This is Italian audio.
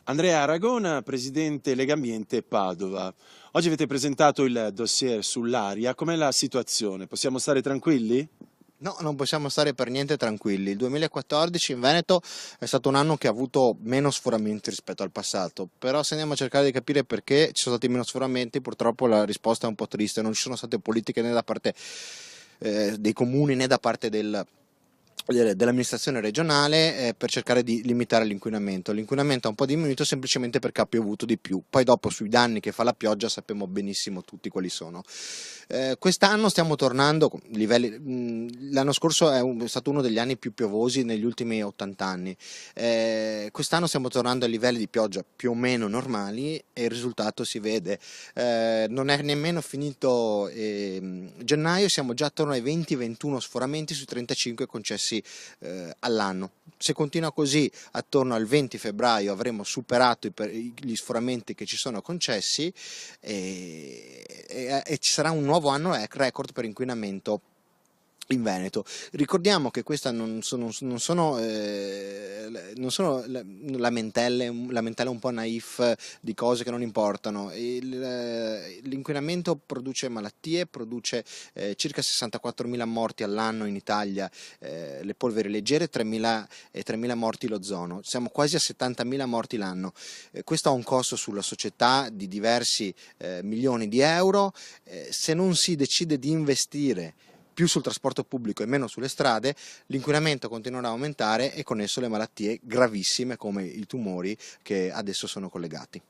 Andrea Aragona, presidente Legambiente Padova. Oggi avete presentato il dossier sull'aria. Com'è la situazione? Possiamo stare tranquilli? No, non possiamo stare per niente tranquilli. Il 2014 in Veneto è stato un anno che ha avuto meno sforamenti rispetto al passato, però se andiamo a cercare di capire perché ci sono stati meno sforamenti, purtroppo la risposta è un po' triste. Non ci sono state politiche né da parte dei comuni né da parte dell'amministrazione regionale per cercare di limitare l'inquinamento. L'inquinamento è un po' diminuito semplicemente perché ha piovuto di più. Poi dopo sui danni che fa la pioggia sappiamo benissimo tutti quali sono. Quest'anno stiamo tornando, l'anno scorso è stato uno degli anni più piovosi negli ultimi 80 anni. Quest'anno stiamo tornando a livelli di pioggia più o meno normali e il risultato si vede. Non è nemmeno finito gennaio, siamo già attorno ai 20-21 sforamenti sui 35 concessi all'anno. Se continua così, attorno al 20 febbraio avremo superato gli sforamenti che ci sono concessi e ci sarà un nuovo anno record per inquinamento in Veneto. Ricordiamo che queste non sono lamentele un po' naif di cose che non importano. L'inquinamento produce malattie, produce circa 64.000 morti all'anno in Italia, le polveri leggere, 3.000 morti l'ozono. Siamo quasi a 70.000 morti l'anno. Questo ha un costo sulla società di diversi milioni di euro. Se non si decide di investire più sul trasporto pubblico e meno sulle strade, l'inquinamento continuerà a aumentare e con esso le malattie gravissime come i tumori che adesso sono collegati.